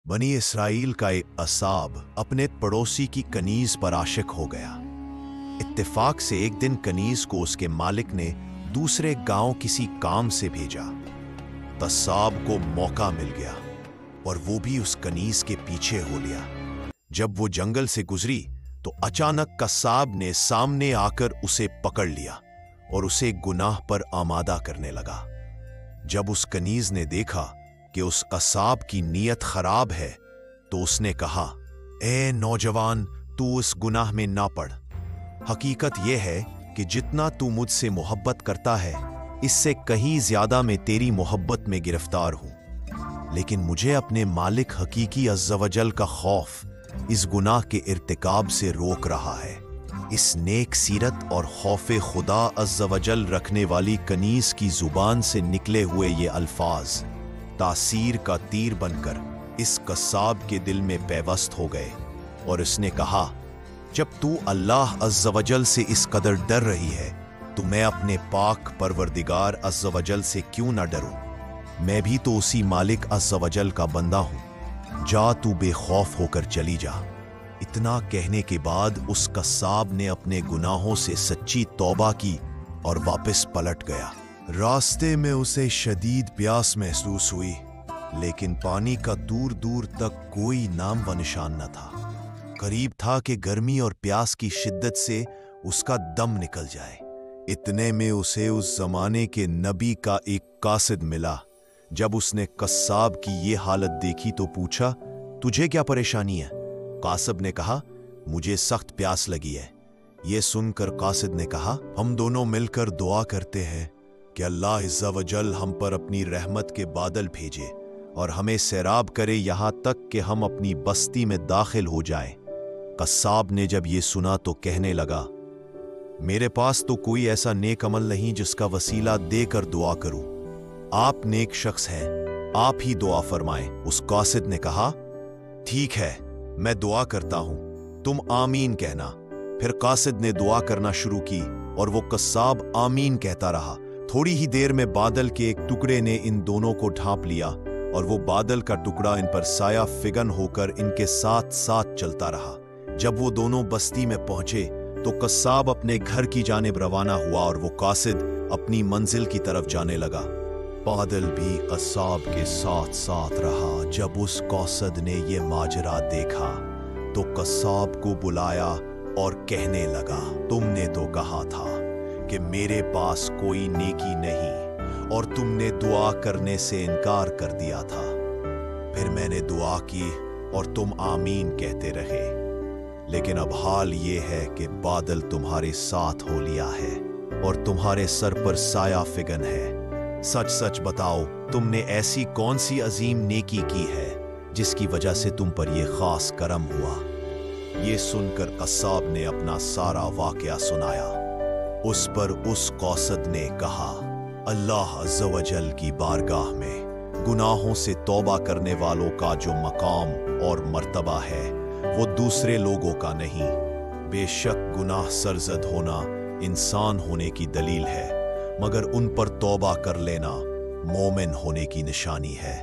बनी इसराइल का एक असाब अपने पड़ोसी की कनीज पर आशिक हो गया। इत्तेफाक से एक दिन कनीज को उसके मालिक ने दूसरे गांव किसी काम से भेजा। तसाब को मौका मिल गया और वो भी उस कनीज के पीछे हो लिया। जब वो जंगल से गुजरी तो अचानक कसाब ने सामने आकर उसे पकड़ लिया और उसे गुनाह पर आमादा करने लगा। जब उस कनीज ने देखा कि उस कसाब की नीयत खराब है तो उसने कहा, ए नौजवान, तू उस गुनाह में ना पड़। हकीकत यह है कि जितना तू मुझसे मोहब्बत करता है इससे कहीं ज्यादा मैं तेरी मोहब्बत में गिरफ्तार हूं। लेकिन मुझे अपने मालिक हकीकी अज़्ज़वजल का खौफ इस गुनाह के इर्तिकाब से रोक रहा है। इस नेक सीरत और खौफे खुदा अज़्ज़वजल रखने वाली कनीज की जुबान से निकले हुए ये अल्फाज तासीर का तीर बनकर इस कसाब के दिल में पैवस्त हो गए और उसने कहा, जब तू अल्लाह अज़्ज़वजल से इस कदर डर रही है तो मैं अपने पाक परवरदिगार अज़्ज़वजल से क्यों ना डरूं। मैं भी तो उसी मालिक अज़्ज़वजल का बंदा हूं। जा, तू बेखौफ होकर चली जा। इतना कहने के बाद उस कसाब ने अपने गुनाहों से सच्ची तौबा की और वापस पलट गया। रास्ते में उसे शदीद प्यास महसूस हुई, लेकिन पानी का दूर दूर तक कोई नाम व निशान न था। करीब था कि गर्मी और प्यास की शिद्दत से उसका दम निकल जाए। इतने में उसे उस जमाने के नबी का एक कासिद मिला। जब उसने कसाब की ये हालत देखी तो पूछा, तुझे क्या परेशानी है? कासिब ने कहा, मुझे सख्त प्यास लगी है। ये सुनकर कासिद ने कहा, हम दोनों मिलकर दुआ करते हैं कि अल्लाह इज़्ज़वजल हम पर अपनी रहमत के बादल भेजे और हमें सैराब करे यहाँ तक कि हम अपनी बस्ती में दाखिल हो जाएं। कसाब ने जब ये सुना तो कहने लगा, मेरे पास तो कोई ऐसा नेक अमल नहीं जिसका वसीला देकर दुआ करूं। आप नेक शख्स हैं, आप ही दुआ फरमाएं। उस कासिद ने कहा, ठीक है, मैं दुआ करता हूं, तुम आमीन कहना। फिर कासिद ने दुआ करना शुरू की और वो कसाब आमीन कहता रहा। थोड़ी ही देर में बादल के एक टुकड़े ने इन दोनों को ढांप लिया और वो बादल का टुकड़ा इन पर साया फिगन होकर इनके साथ साथ चलता रहा। जब वो दोनों बस्ती में पहुंचे तो कसाब अपने घर की जानिब रवाना हुआ और वो कासिद अपनी मंजिल की तरफ जाने लगा। बादल भी कसाब के साथ साथ रहा। जब उस कासिद ने ये माजरा देखा तो कसाब को बुलाया और कहने लगा, तुमने तो कहा था कि मेरे पास कोई नेकी नहीं और तुमने दुआ करने से इनकार कर दिया था। फिर मैंने दुआ की और तुम आमीन कहते रहे, लेकिन अब हाल ये है कि बादल तुम्हारे साथ हो लिया है और तुम्हारे सर पर साया फिगन है। सच सच बताओ, तुमने ऐसी कौन सी अजीम नेकी की है जिसकी वजह से तुम पर यह खास करम हुआ। ये सुनकर कसाब ने अपना सारा वाकया सुनाया। उस पर उस कासिद ने कहा, अल्लाह अज़्ज़वजल की बारगाह में गुनाहों से तौबा करने वालों का जो मकाम और मर्तबा है वो दूसरे लोगों का नहीं। बेशक गुनाह सरजद होना इंसान होने की दलील है, मगर उन पर तौबा कर लेना मोमिन होने की निशानी है।